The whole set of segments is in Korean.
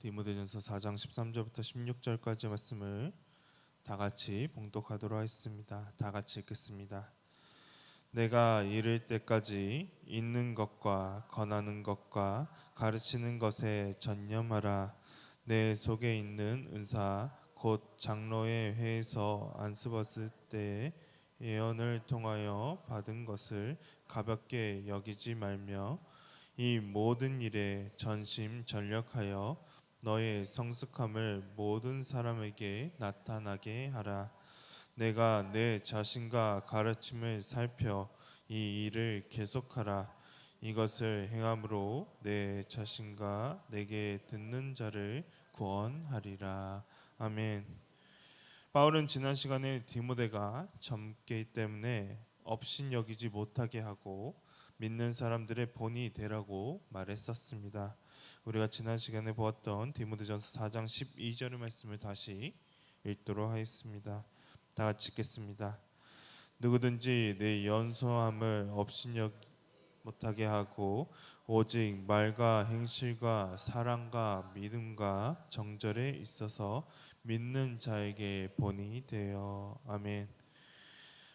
디모데전서 4장 13절부터 16절까지 말씀을 다 같이 봉독하도록 하겠습니다. 다 같이 읽겠습니다. 내가 이를 때까지 있는 것과 권하는 것과 가르치는 것에 전념하라. 내 속에 있는 은사 곧 장로의 회에서 안수받을 때에 예언을 통하여 받은 것을 가볍게 여기지 말며 이 모든 일에 전심전력하여 너의 성숙함을 모든 사람에게 나타나게 하라. 내가 내 자신과 가르침을 살펴 이 일을 계속하라. 이것을 행함으로 내 자신과 내게 듣는 자를 구원하리라. 아멘. 바울은 지난 시간에 디모데가 젊기 때문에 업신여기지 못하게 하고 믿는 사람들의 본이 되라고 말했었습니다. 우리가 지난 시간에 보았던 디모데전서 4장 12절의 말씀을 다시 읽도록 하겠습니다. 다 같이 읽겠습니다. 누구든지 내 연소함을 업신여기 못하게 하고 오직 말과 행실과 사랑과 믿음과 정절에 있어서 믿는 자에게 본이 되어. 아멘.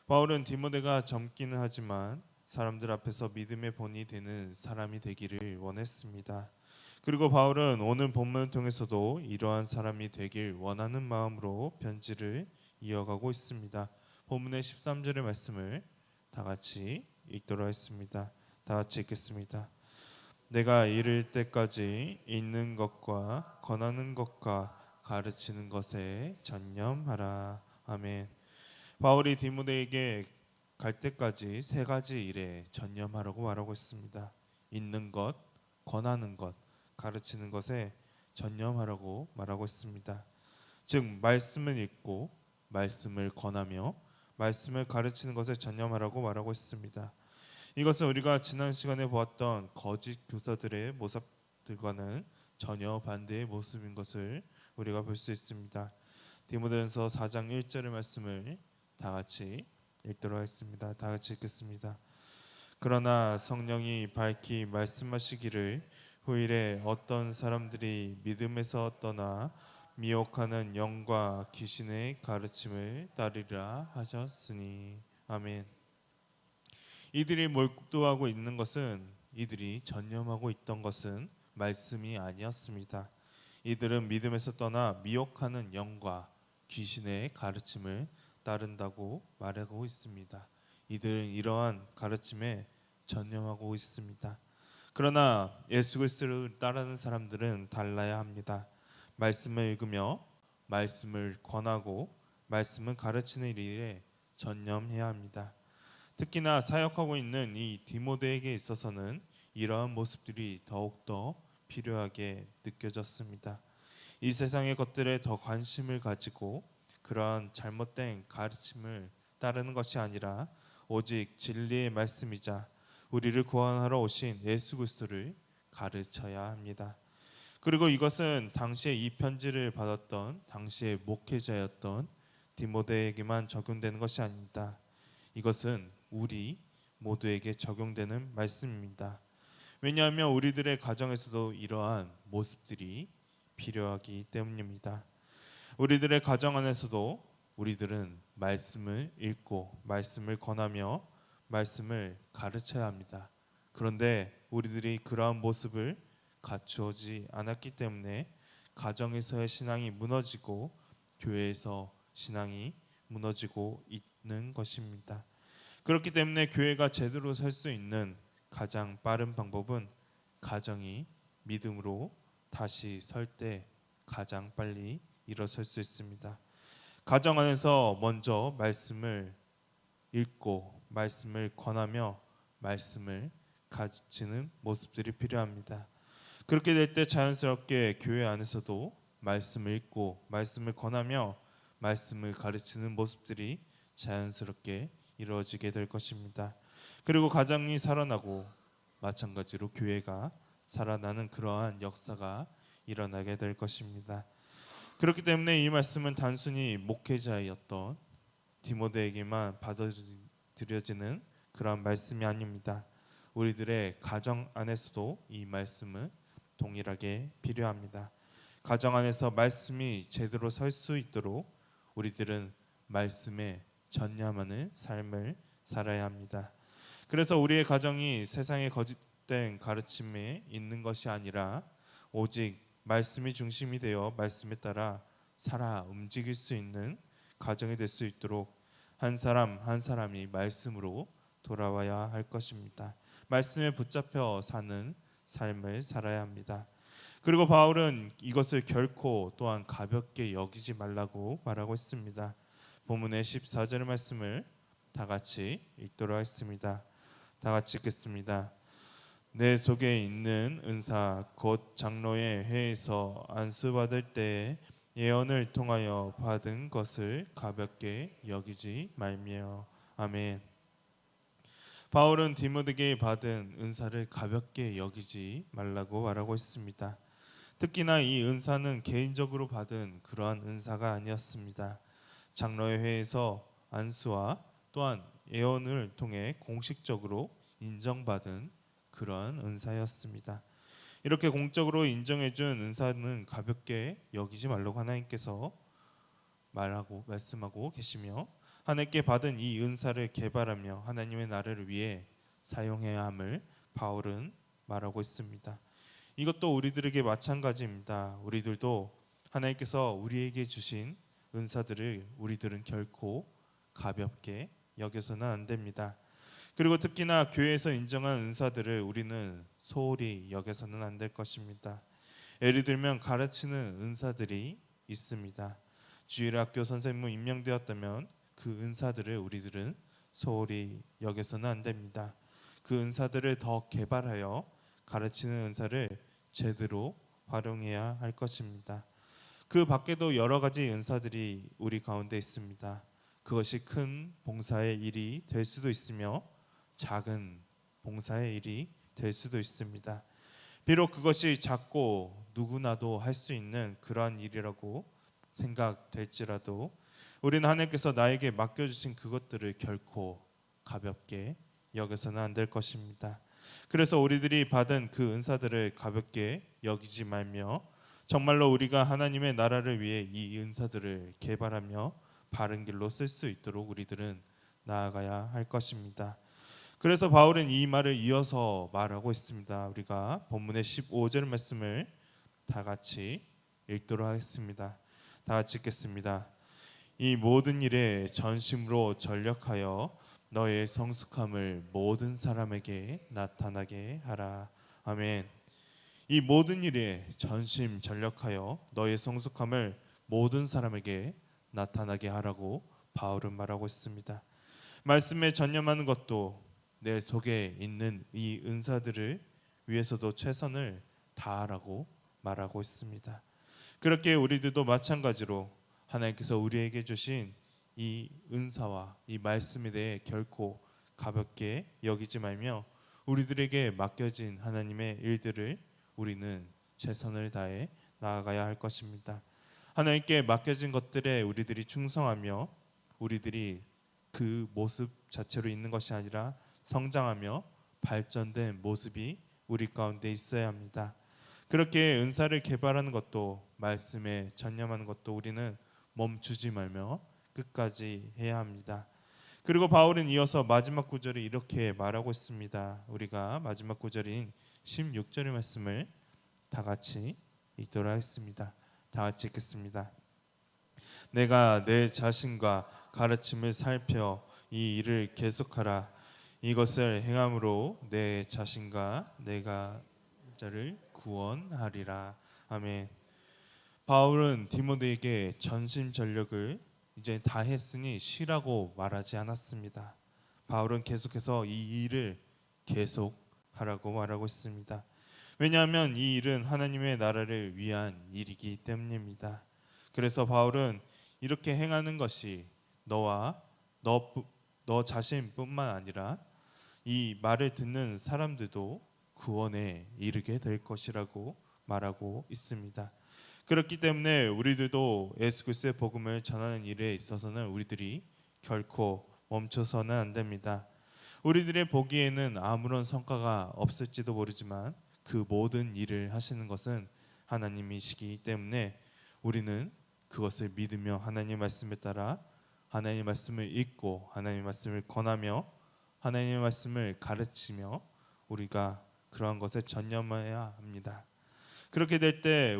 바울은 디모데가 젊기는 하지만 사람들 앞에서 믿음의 본이 되는 사람이 되기를 원했습니다. 그리고 바울은 오늘 본문을 통해서도 이러한 사람이 되길 원하는 마음으로 편지를 이어가고 있습니다. 본문의 13절의 말씀을 다 같이 읽도록 하겠습니다. 다 같이 읽겠습니다. 내가 이를 때까지 있는 것과 권하는 것과 가르치는 것에 전념하라. 아멘. 바울이 디모데에게 갈 때까지 세 가지 일에 전념하라고 말하고 있습니다. 있는 것, 권하는 것, 가르치는 것에 전념하라고 말하고 있습니다. 즉 말씀을 읽고 말씀을 권하며 말씀을 가르치는 것에 전념하라고 말하고 있습니다. 이것은 우리가 지난 시간에 보았던 거짓 교사들의 모습들과는 전혀 반대의 모습인 것을 우리가 볼 수 있습니다. 디모데전서 4장 1절의 말씀을 다 같이 읽도록 하겠습니다. 다 같이 읽겠습니다. 그러나 성령이 밝히 말씀하시기를 후일에 어떤 사람들이 믿음에서 떠나 미혹하는 영과 귀신의 가르침을 따르리라 하셨으니. 아멘. 이들이 몰두하고 있는 것은, 이들이 전념하고 있던 것은 말씀이 아니었습니다. 이들은 믿음에서 떠나 미혹하는 영과 귀신의 가르침을 따른다고 말하고 있습니다. 이들은 이러한 가르침에 전념하고 있습니다. 그러나 예수 그리스도를 따르는 사람들은 달라야 합니다. 말씀을 읽으며 말씀을 권하고 말씀을 가르치는 일에 전념해야 합니다. 특히나 사역하고 있는 이 디모데에게 있어서는 이러한 모습들이 더욱더 필요하게 느껴졌습니다. 이 세상의 것들에 더 관심을 가지고 그러한 잘못된 가르침을 따르는 것이 아니라 오직 진리의 말씀이자 우리를 구원하러 오신 예수 그리스도를 가르쳐야 합니다. 그리고 이것은 당시에 이 편지를 받았던 당시의 목회자였던 디모데에게만 적용되는 것이 아닙니다. 이것은 우리 모두에게 적용되는 말씀입니다. 왜냐하면 우리들의 가정에서도 이러한 모습들이 필요하기 때문입니다. 우리들의 가정 안에서도 우리들은 말씀을 읽고 말씀을 권하며 말씀을 가르쳐야 합니다. 그런데 우리들이 그러한 모습을 갖추어지 않았기 때문에 가정에서의 신앙이 무너지고 교회에서 신앙이 무너지고 있는 것입니다. 그렇기 때문에 교회가 제대로 설 수 있는 가장 빠른 방법은 가정이 믿음으로 다시 설 때 가장 빨리 일어설 수 있습니다. 가정 안에서 먼저 말씀을 읽고 말씀을 권하며 말씀을 가르치는 모습들이 필요합니다. 그렇게 될 때 자연스럽게 교회 안에서도 말씀을 읽고 말씀을 권하며 말씀을 가르치는 모습들이 자연스럽게 이루어지게 될 것입니다. 그리고 가정이 살아나고 마찬가지로 교회가 살아나는 그러한 역사가 일어나게 될 것입니다. 그렇기 때문에 이 말씀은 단순히 목회자였던 디모데에게만 받아들여지는 그런 말씀이 아닙니다. 우리들의 가정 안에서도 이 말씀은 동일하게 필요합니다. 가정 안에서 말씀이 제대로 설 수 있도록 우리들은 말씀에 전념하는 삶을 살아야 합니다. 그래서 우리의 가정이 세상의 거짓된 가르침에 있는 것이 아니라 오직 말씀이 중심이 되어 말씀에 따라 살아 움직일 수 있는 가정이 될 수 있도록 한 사람 한 사람이 말씀으로 돌아와야 할 것입니다. 말씀에 붙잡혀 사는 삶을 살아야 합니다. 그리고 바울은 이것을 결코 또한 가볍게 여기지 말라고 말하고 있습니다. 본문의 14절 말씀을 다 같이 읽도록 하겠습니다. 다 같이 읽겠습니다. 내 속에 있는 은사 곧 장로의 회에서 안수받을 때에 예언을 통하여 받은 것을 가볍게 여기지 말며. 아멘. 바울은 디모데에게 받은 은사를 가볍게 여기지 말라고 말하고 있습니다. 특히나 이 은사는 개인적으로 받은 그러한 은사가 아니었습니다. 장로의 회에서 안수와 또한 예언을 통해 공식적으로 인정받은 그러한 은사였습니다. 이렇게 공적으로 인정해준 은사는 가볍게 여기지 말라고 하나님께서 말씀하고 계시며, 하나님께 받은 이 은사를 개발하며 하나님의 나라를 위해 사용해야 함을 바울은 말하고 있습니다. 이것도 우리들에게 마찬가지입니다. 우리들도 하나님께서 우리에게 주신 은사들을 우리들은 결코 가볍게 여겨서는 안 됩니다. 그리고 특히나 교회에서 인정한 은사들을 우리는 소홀히 여겨서는 안 될 것입니다. 예를 들면 가르치는 은사들이 있습니다. 주일학교 선생님으로 임명되었다면 그 은사들을 우리들은 소홀히 여겨서는 안 됩니다. 그 은사들을 더 개발하여 가르치는 은사를 제대로 활용해야 할 것입니다. 그 밖에도 여러 가지 은사들이 우리 가운데 있습니다. 그것이 큰 봉사의 일이 될 수도 있으며 작은 봉사의 일이 될 수도 있습니다. 비록 그것이 작고 누구나도 할 수 있는 그러한 일이라고 생각될지라도 우리는 하나님께서 나에게 맡겨주신 그것들을 결코 가볍게 여겨서는 안 될 것입니다. 그래서 우리들이 받은 그 은사들을 가볍게 여기지 말며 정말로 우리가 하나님의 나라를 위해 이 은사들을 개발하며 바른 길로 쓸 수 있도록 우리들은 나아가야 할 것입니다. 그래서 바울은 이 말을 이어서 말하고 있습니다. 우리가 본문의 15절 말씀을 다 같이 읽도록 하겠습니다. 다 같이 읽겠습니다. 이 모든 일에 전심으로 전력하여 너의 성숙함을 모든 사람에게 나타나게 하라. 아멘. 이 모든 일에 전심 전력하여 너의 성숙함을 모든 사람에게 나타나게 하라고 바울은 말하고 있습니다. 말씀에 전념하는 것도 내 속에 있는 이 은사들을 위해서도 최선을 다하라고 말하고 있습니다. 그렇게 우리들도 마찬가지로 하나님께서 우리에게 주신 이 은사와 이 말씀에 대해 결코 가볍게 여기지 말며 우리들에게 맡겨진 하나님의 일들을 우리는 최선을 다해 나아가야 할 것입니다. 하나님께 맡겨진 것들에 우리들이 충성하며 우리들이 그 모습 자체로 있는 것이 아니라 성장하며 발전된 모습이 우리 가운데 있어야 합니다. 그렇게 은사를 개발하는 것도 말씀에 전념하는 것도 우리는 멈추지 말며 끝까지 해야 합니다. 그리고 바울은 이어서 마지막 구절에 이렇게 말하고 있습니다. 우리가 마지막 구절인 16절의 말씀을 다 같이 읽도록 하겠습니다. 다 같이 읽겠습니다. 내가 내 자신과 가르침을 살펴 이 일을 계속하라. 이것을 행함으로 내 자신과 내가 자를 구원하리라. 아멘. 바울은 디모데에게 전심전력을 이제 다 했으니 쉬라고 말하지 않았습니다. 바울은 계속해서 이 일을 계속하라고 말하고 있습니다. 왜냐하면 이 일은 하나님의 나라를 위한 일이기 때문입니다. 그래서 바울은 이렇게 행하는 것이 너와 너 자신뿐만 아니라 이 말을 듣는 사람들도 구원에 이르게 될 것이라고 말하고 있습니다. 그렇기 때문에 우리들도 예수 그리스도의 복음을 전하는 일에 있어서는 우리들이 결코 멈춰서는 안 됩니다. 우리들의 보기에는 아무런 성과가 없을지도 모르지만 그 모든 일을 하시는 것은 하나님이시기 때문에 우리는 그것을 믿으며 하나님의 말씀에 따라 하나님의 말씀을 읽고 하나님의 말씀을 권하며 하나님의 말씀을 가르치며 우리가 그러한 것에 전념해야 합니다. 그렇게 될 때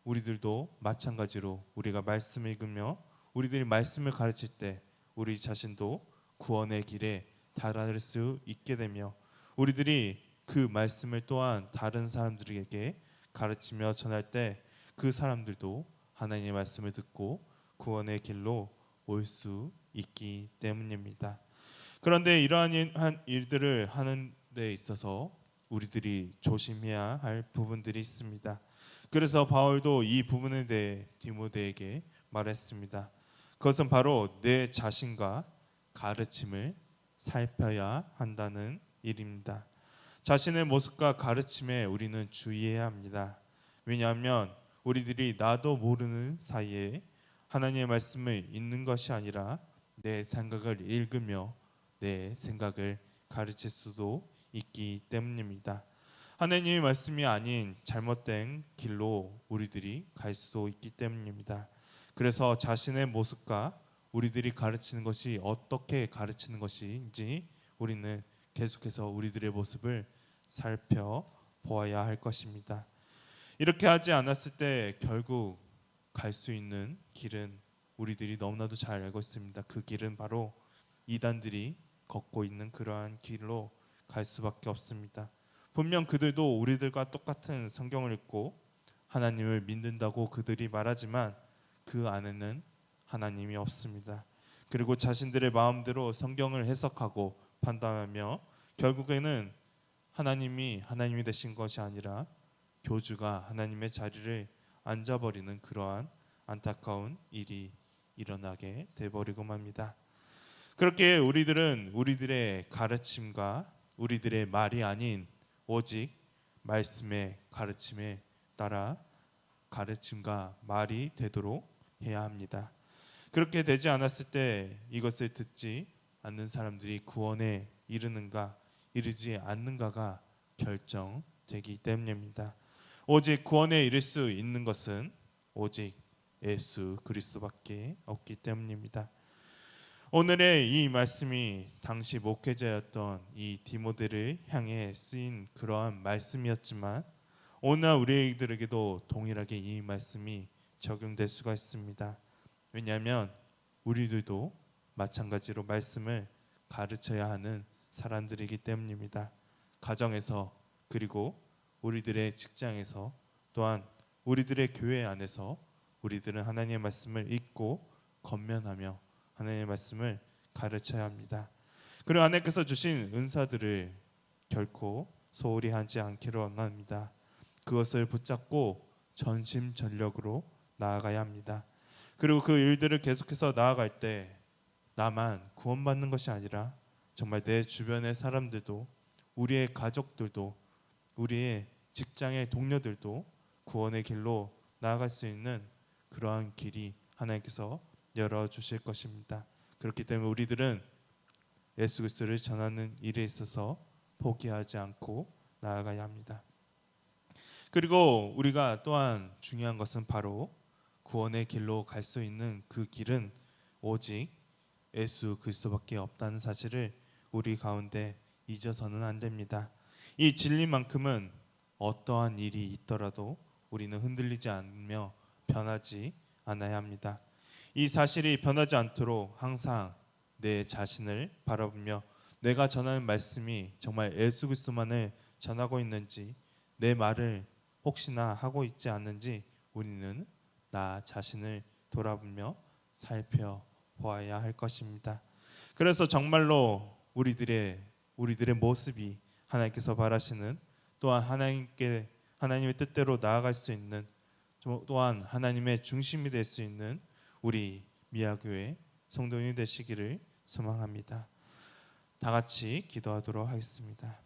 우리들도 마찬가지로 우리가 말씀을 읽으며 우리들이 말씀을 가르칠 때 우리 자신도 구원의 길에 달할 수 있게 되며 우리들이 그 말씀을 또한 다른 사람들에게 가르치며 전할 때 그 사람들도 하나님의 말씀을 듣고 구원의 길로 올 수 있기 때문입니다. 그런데 이러한 일들을 하는 데 있어서 우리들이 조심해야 할 부분들이 있습니다. 그래서 바울도 이 부분에 대해 디모데에게 말했습니다. 그것은 바로 내 자신과 가르침을 살펴야 한다는 일입니다. 자신의 모습과 가르침에 우리는 주의해야 합니다. 왜냐하면 우리들이 나도 모르는 사이에 하나님의 말씀을 읽는 것이 아니라 내 생각을 읽으며 내 생각을 가르칠 수도 있기 때문입니다. 하나님의 말씀이 아닌 잘못된 길로 우리들이 갈 수도 있기 때문입니다. 그래서 자신의 모습과 우리들이 가르치는 것이 어떻게 가르치는 것인지 우리는 계속해서 우리들의 모습을 살펴보아야 할 것입니다. 이렇게 하지 않았을 때 결국 갈 수 있는 길은 우리들이 너무나도 잘 알고 있습니다. 그 길은 바로 이단들이 걷고 있는 그러한 길로 갈 수밖에 없습니다. 분명 그들도 우리들과 똑같은 성경을 읽고 하나님을 믿는다고 그들이 말하지만 그 안에는 하나님이 없습니다. 그리고 자신들의 마음대로 성경을 해석하고 판단하며 결국에는 하나님이 되신 것이 아니라 교주가 하나님의 자리를 앉아버리는 그러한 안타까운 일이 일어나게 돼버리고 맙니다. 그렇게 우리들은 우리들의 가르침과 우리들의 말이 아닌 오직 말씀의 가르침에 따라 가르침과 말이 되도록 해야 합니다. 그렇게 되지 않았을 때 이것을 듣지 않는 사람들이 구원에 이르는가 이르지 않는가가 결정되기 때문입니다. 오직 구원에 이를 수 있는 것은 오직 예수 그리스도밖에 없기 때문입니다. 오늘의 이 말씀이 당시 목회자였던 이 디모데를 향해 쓰인 그러한 말씀이었지만 오늘 우리들에게도 동일하게 이 말씀이 적용될 수가 있습니다. 왜냐하면 우리들도 마찬가지로 말씀을 가르쳐야 하는 사람들이기 때문입니다. 가정에서 그리고 우리들의 직장에서 또한 우리들의 교회 안에서 우리들은 하나님의 말씀을 읽고 권면하며 하나님의 말씀을 가르쳐야 합니다. 그리고 하나님께서 주신 은사들을 결코 소홀히 하지 않기를 원합니다. 그것을 붙잡고 전심전력으로 나아가야 합니다. 그리고 그 일들을 계속해서 나아갈 때 나만 구원받는 것이 아니라 정말 내 주변의 사람들도 우리의 가족들도 우리의 직장의 동료들도 구원의 길로 나아갈 수 있는 그러한 길이 하나님께서 열어주실 것입니다. 그렇기 때문에 우리들은 예수 그리스도를 전하는 일에 있어서 포기하지 않고 나아가야 합니다. 그리고 우리가 또한 중요한 것은 바로 구원의 길로 갈 수 있는 그 길은 오직 예수 그리스도밖에 없다는 사실을 우리 가운데 잊어서는 안 됩니다. 이 진리만큼은 어떠한 일이 있더라도 우리는 흔들리지 않으며 변하지 않아야 합니다. 이 사실이 변하지 않도록 항상 내 자신을 바라보며 내가 전하는 말씀이 정말 예수 그리스도만을 전하고 있는지 내 말을 혹시나 하고 있지 않는지 우리는 나 자신을 돌아보며 살펴보아야 할 것입니다. 그래서 정말로 우리들의 모습이 하나님께서 바라시는 또한 하나님의 뜻대로 나아갈 수 있는 또한 하나님의 중심이 될 수 있는 우리 미아교회 성도님이 되시기를 소망합니다. 다 같이 기도하도록 하겠습니다.